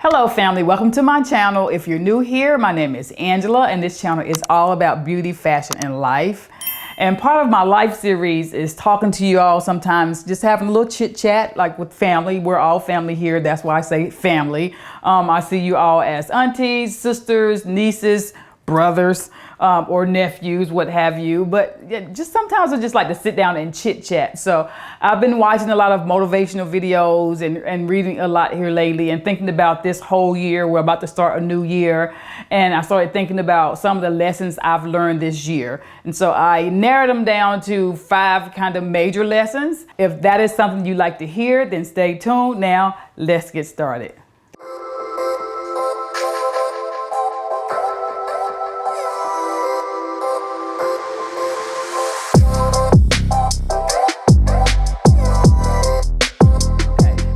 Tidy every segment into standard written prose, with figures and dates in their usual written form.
Hello family, welcome to my channel. If you're new here, my name is Angela and this channel is all about beauty, fashion, and life. And part of my life series is talking to you all sometimes, just having a little chit chat like with family. We're all family here, that's why I say family. I see you all as aunties, sisters, nieces, brothers, or nephews, what have you. But just sometimes I just like to sit down and chit chat. So I've been watching a lot of motivational videos and reading a lot here lately and thinking about this whole year. We're about to start a new year. And I started thinking about some of the lessons I've learned this year. And so I narrowed them down to 5 kind of major lessons. If that is something you like to hear, then stay tuned. Now, let's get started.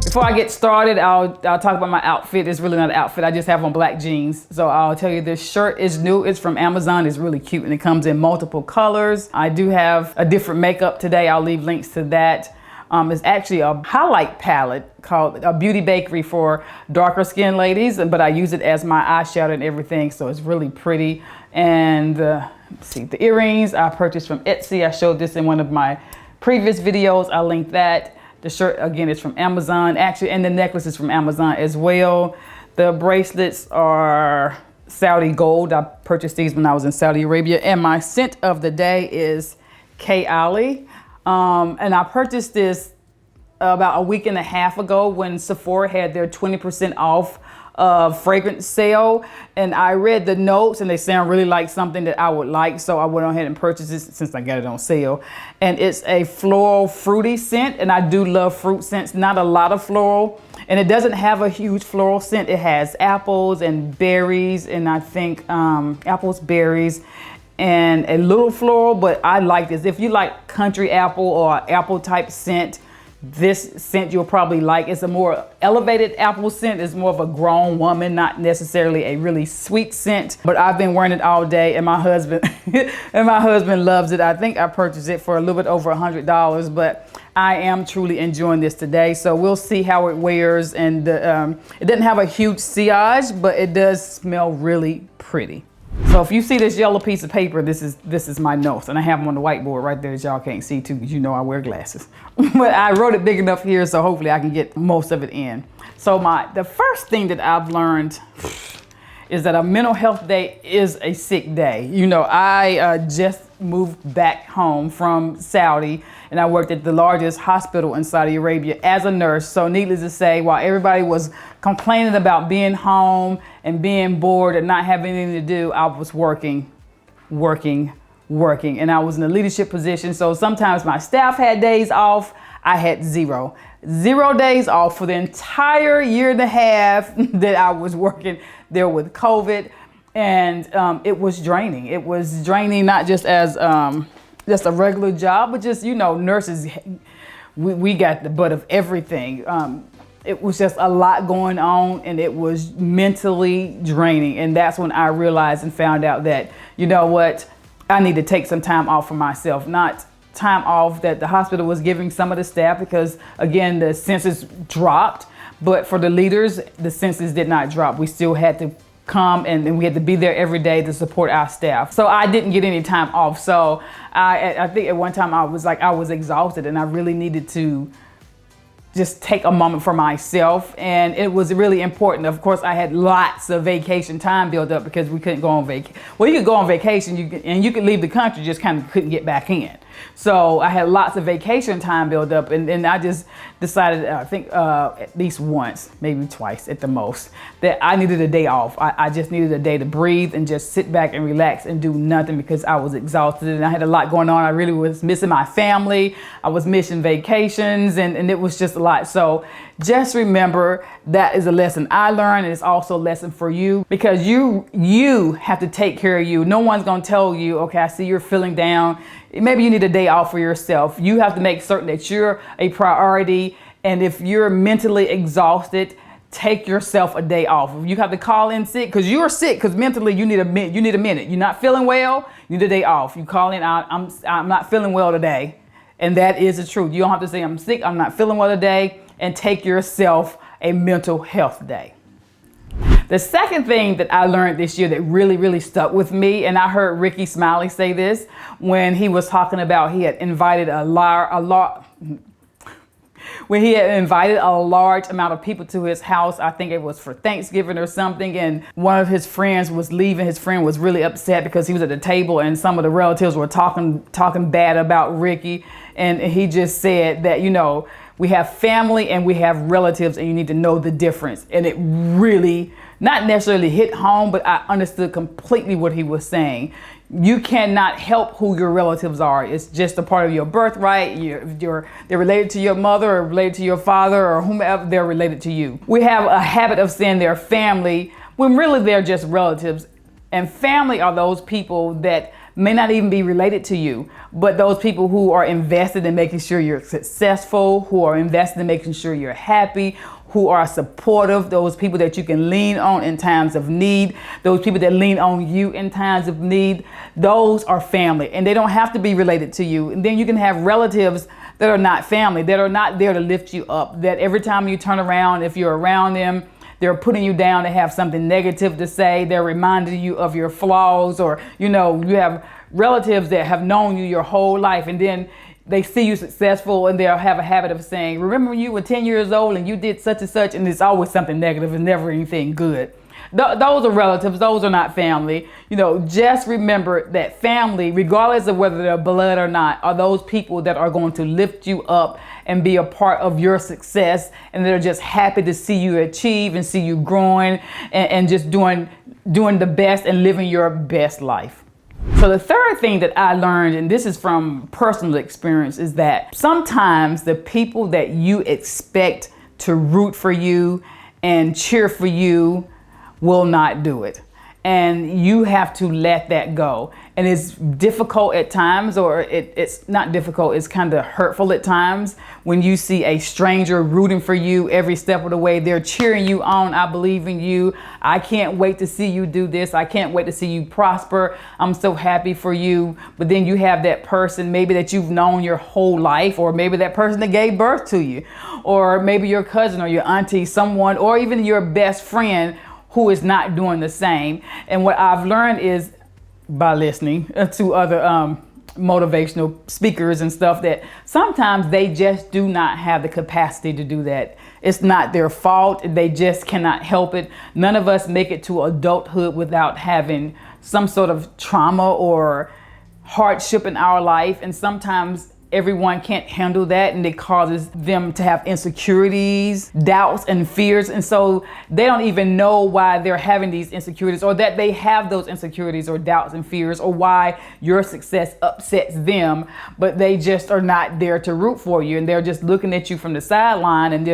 Before I get started, I'll talk about my outfit. It's really not an outfit. I just have on black jeans. So I'll tell you this shirt is new. It's from Amazon. It's really cute and it comes in multiple colors. I do have a different makeup today. I'll leave links to that. It's actually a highlight palette called a Beauty Bakery for darker skinned ladies, but I use it as my eyeshadow and everything. So it's really pretty. And let's see, the earrings I purchased from Etsy. I showed this in one of my previous videos. I'll link that. The shirt, again, is from Amazon, actually, and the necklace is from Amazon as well. The bracelets are Saudi gold. I purchased these when I was in Saudi Arabia. And my scent of the day is K. Ali. And I purchased this about a week and a half ago when Sephora had their 20% off fragrance sale, and I read the notes and they sound really like something that I would like, so I went ahead and purchased this since I got it on sale. And it's a floral fruity scent, and I do love fruit scents, not a lot of floral, and it doesn't have a huge floral scent. It has apples and berries, and I think apples, berries, and a little floral, but I like this. If you like country apple or apple type scent, this scent you'll probably like. It's a more elevated apple scent. It's more of a grown woman, not necessarily a really sweet scent, but I've been wearing it all day and my husband loves it. I think I purchased it for a little bit over $100, but I am truly enjoying this today. So we'll see how it wears, and it doesn't have a huge sillage, but it does smell really pretty. So if you see this yellow piece of paper, this is my notes, and I have them on the whiteboard right there that y'all can't see too, because you know I wear glasses. But I wrote it big enough here, so hopefully I can get most of it in. So the first thing that I've learned is that a mental health day is a sick day. You know, I just moved back home from Saudi, and I worked at the largest hospital in Saudi Arabia as a nurse. So needless to say, while everybody was complaining about being home and being bored and not having anything to do, I was working. And I was in a leadership position. So sometimes my staff had days off. I had zero days off for the entire year and a half that I was working there with COVID. And it was draining. It was draining, not just as just a regular job, but just, you know, nurses, we got the butt of everything. It was just a lot going on, and it was mentally draining. And that's when I realized and found out that, you know what, I need to take some time off for myself. Not time off that the hospital was giving some of the staff, because again, the census dropped, but for the leaders, the census did not drop. We still had to come and we had to be there every day to support our staff. So I didn't get any time off. So I think at one time I was exhausted, and I really needed to just take a moment for myself. And it was really important. Of course, I had lots of vacation time built up because we couldn't go on vacation. Well, you could go on vacation and you could leave the country, just kind of couldn't get back in. So I had lots of vacation time built up, and I just decided, I think at least once, maybe twice at the most, that I needed a day off. I just needed a day to breathe and just sit back and relax and do nothing, because I was exhausted and I had a lot going on. I really was missing my family. I was missing vacations, and it was just a lot. So just remember, that is a lesson I learned, and it's also a lesson for you, because you have to take care of you. No one's gonna tell you, okay, I see you're feeling down. Maybe you need a day off for yourself. You have to make certain that you're a priority. And if you're mentally exhausted, take yourself a day off. If you have to call in sick because you're sick, because mentally you need a minute. You're not feeling well, you need a day off. You call in, I'm not feeling well today. And that is the truth. You don't have to say I'm sick, I'm not feeling well today, and take yourself a mental health day. The second thing that I learned this year that really stuck with me, and I heard Ricky Smiley say this when he was talking about he had invited a large amount of people to his house. I think it was for Thanksgiving or something, and one of his friends was leaving. His friend was really upset because he was at the table and some of the relatives were talking bad about Ricky, and he just said that, you know, we have family and we have relatives, and you need to know the difference. And it really, not necessarily hit home, but I understood completely what he was saying. You cannot help who your relatives are. It's just a part of your birthright. They're related to your mother or related to your father or whomever, they're related to you. We have a habit of saying they're family when really they're just relatives. And family are those people that may not even be related to you, but those people who are invested in making sure you're successful, who are invested in making sure you're happy, who are supportive, those people that you can lean on in times of need, those people that lean on you in times of need. Those are family, and they don't have to be related to you. And then you can have relatives that are not family, that are not there to lift you up, that every time you turn around, if you're around them, they're putting you down to have something negative to say. They're reminding you of your flaws, or, you know, you have relatives that have known you your whole life, and then they see you successful and they'll have a habit of saying, remember when you were 10 years old and you did such and such, and it's always something negative and never anything good. Those are relatives, those are not family. You know, just remember that family, regardless of whether they're blood or not, are those people that are going to lift you up and be a part of your success, and they're just happy to see you achieve and see you growing and just doing the best and living your best life. So the third thing that I learned, and this is from personal experience, is that sometimes the people that you expect to root for you and cheer for you will not do it. And you have to let that go. And it's difficult at times, or it's not difficult, it's kind of hurtful at times when you see a stranger rooting for you every step of the way. They're cheering you on. I believe in you. I can't wait to see you do this. I can't wait to see you prosper. I'm so happy for you. But then you have that person maybe that you've known your whole life, or maybe that person that gave birth to you, or maybe your cousin or your auntie, someone, or even your best friend who is not doing the same. And what I've learned is, by listening to other motivational speakers and stuff, that sometimes they just do not have the capacity to do that. It's not their fault. They just cannot help it. None of us make it to adulthood without having some sort of trauma or hardship in our life. And sometimes everyone can't handle that, and it causes them to have insecurities, doubts, and fears. And so they don't even know why they're having these insecurities, or that they have those insecurities or doubts and fears, or why your success upsets them, but they just are not there to root for you. And they're just looking at you from the sideline, and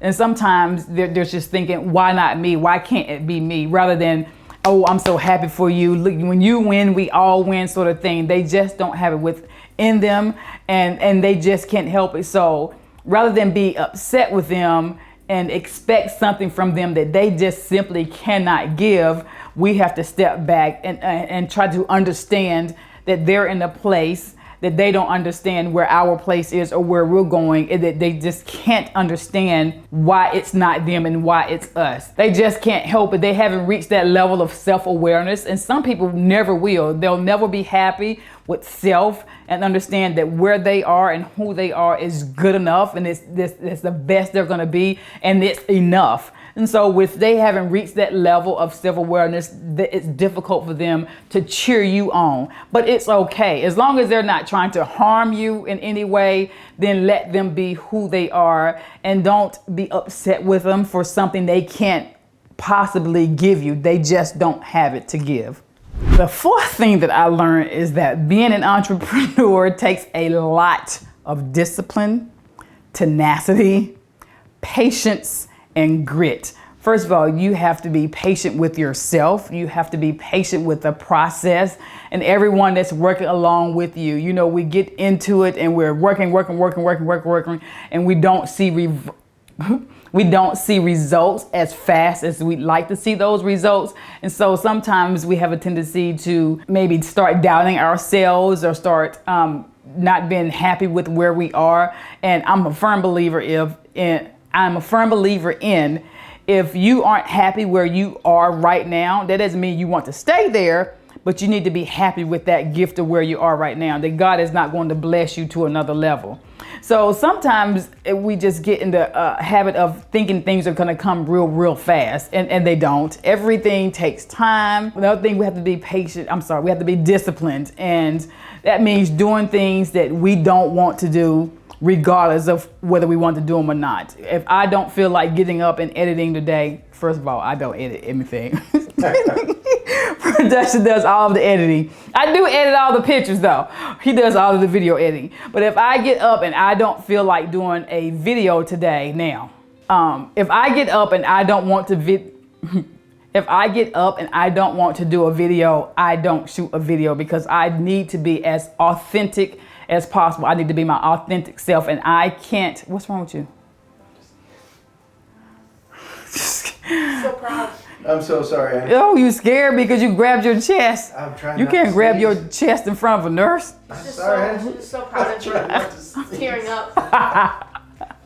and sometimes they're just thinking, why not me? Why can't it be me? Rather than, oh, I'm so happy for you. Look, when you win, we all win, sort of thing. They just don't have it within them, and they just can't help it. So rather than be upset with them and expect something from them that they just simply cannot give, we have to step back and try to understand that they're in a place that they don't understand where our place is or where we're going, and that they just can't understand why it's not them and why it's us. They just can't help it. They haven't reached that level of self-awareness, and some people never will. They'll never be happy with self and understand that where they are and who they are is good enough, and it's the best they're gonna be, and it's enough. And so if they haven't reached that level of self-awareness, it's difficult for them to cheer you on. But it's okay. As long as they're not trying to harm you in any way, then let them be who they are, and don't be upset with them for something they can't possibly give you. They just don't have it to give. The fourth thing that I learned is that being an entrepreneur takes a lot of discipline, tenacity, patience, and grit. First of all, you have to be patient with yourself. You have to be patient with the process and everyone that's working along with you. You know, we get into it and we're working, and we don't see results as fast as we'd like to see those results. And so sometimes we have a tendency to maybe start doubting ourselves, or start not being happy with where we are. And I'm a firm believer in If you aren't happy where you are right now, that doesn't mean you want to stay there, but you need to be happy with that gift of where you are right now, that God is not going to bless you to another level. So sometimes we just get in the habit of thinking things are going to come real fast, and they don't. Everything takes time. Another thing, we have to be patient. We have to be disciplined. And that means doing things that we don't want to do, regardless of whether we want to do them or not. If I don't feel like getting up and editing today, first of all, I don't edit anything. Production does all of the editing. I do edit all the pictures though. He does all of the video editing. But if I get up and I don't feel like doing a video today now, if I get up and I don't want to if I get up and I don't want to do a video, I don't shoot a video, because I need to be as authentic as possible. I need to be my authentic self, and I can't. What's wrong with you? So proud. I'm so sorry. Oh, you scared because you grabbed your chest. I'm trying. You can't grab your chest in front of a nurse. I'm sorry. Just so proud that you're tearing up.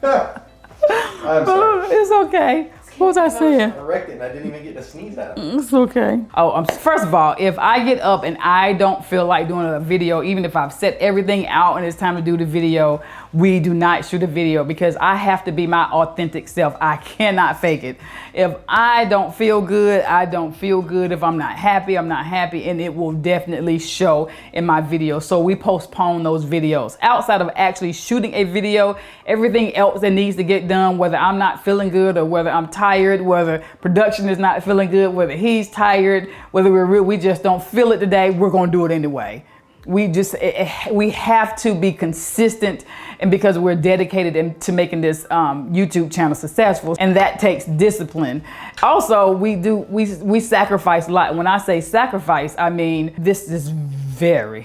I'm sorry. It's okay. What was I saying? I wrecked it and I didn't even get to sneeze at it. It's okay. Oh, first of all, if I get up and I don't feel like doing a video, even if I've set everything out and it's time to do the video, we do not shoot a video, because I have to be my authentic self. I cannot fake it. If I don't feel good, I don't feel good. If I'm not happy, I'm not happy, and it will definitely show in my video. So we postpone those videos. Outside of actually shooting a video, everything else that needs to get done, whether I'm not feeling good or whether I'm tired, whether production is not feeling good, whether he's tired, whether we just don't feel it today, we're going to do it anyway. We have to be consistent, and because we're dedicated to making this YouTube channel successful, and that takes discipline. Also, we sacrifice a lot. When I say sacrifice, I mean this is very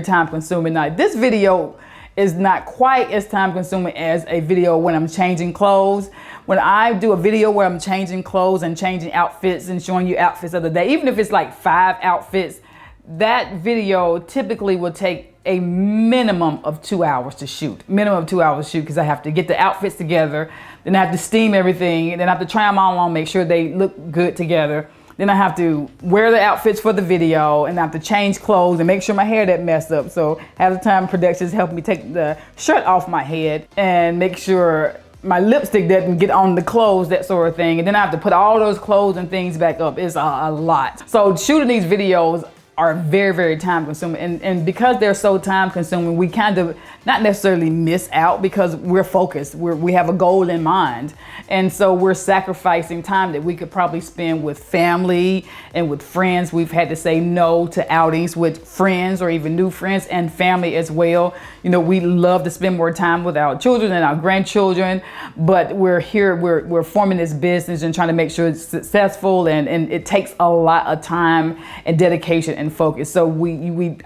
time consuming. Now, this video is not quite as time consuming as a video when I'm changing clothes. When I do a video where I'm changing clothes and changing outfits and showing you outfits of the day, even if it's like 5 outfits, that video typically will take a minimum of 2 hours to shoot. Because I have to get the outfits together, then I have to steam everything, and then I have to try them all on, make sure they look good together. Then I have to wear the outfits for the video, and I have to change clothes and make sure my hair doesn't mess up. So half the time productions help me take the shirt off my head and make sure my lipstick doesn't get on the clothes, that sort of thing. And then I have to put all those clothes and things back up. It's a lot. So shooting these videos are very time consuming, and because they're so time consuming, we kind of not necessarily miss out, because we're focused, we have a goal in mind, and so we're sacrificing time that we could probably spend with family and with friends. We've had to say no to outings with friends, or even new friends and family as well. You know, we love to spend more time with our children and our grandchildren, but we're here, we're forming this business and trying to make sure it's successful, and it takes a lot of time and dedication and focus. So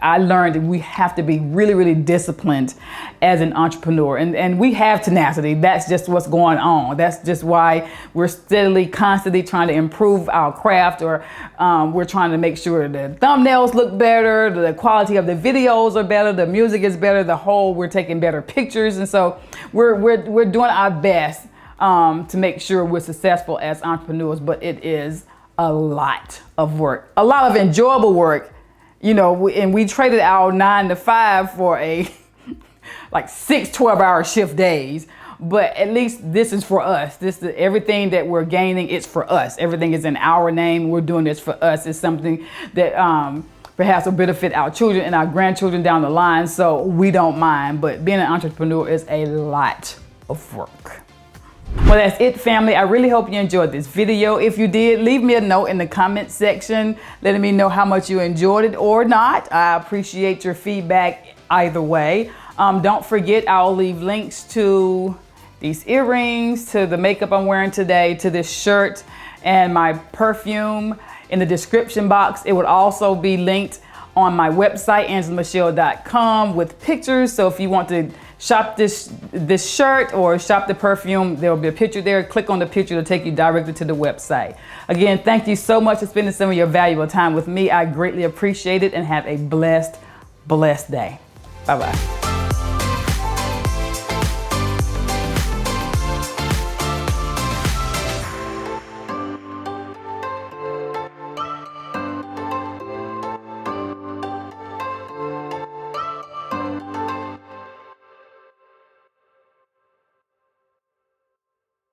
I learned that we have to be really disciplined as an entrepreneur, and we have tenacity. That's just what's going on. That's just why we're constantly trying to improve our craft, or we're trying to make sure the thumbnails look better, the quality of the videos are better, the music is better, we're taking better pictures, and so we're doing our best to make sure we're successful as entrepreneurs. But it is a lot of work, a lot of enjoyable work, you know, and we traded our 9 to 5 for a like 6 12-hour shift days. But at least this is for us. Everything that we're gaining, it's for us. Everything is in our name. We're doing this for us. It's something that perhaps will benefit our children and our grandchildren down the line. So we don't mind. But being an entrepreneur is a lot of work. Well, that's it, family. I really hope you enjoyed this video. If you did, leave me a note in the comment section letting me know how much you enjoyed it or not. I appreciate your feedback either way. Don't forget, I'll leave links to these earrings, to the makeup I'm wearing today, to this shirt, and my perfume in the description box. It would also be linked on my website, angelamashelle.com, with pictures. So if you want to shop this shirt or shop the perfume, there will be a picture there. Click on the picture to take you directly to the website. Again, thank you so much for spending some of your valuable time with me. I greatly appreciate it, and have a blessed day. Bye-bye.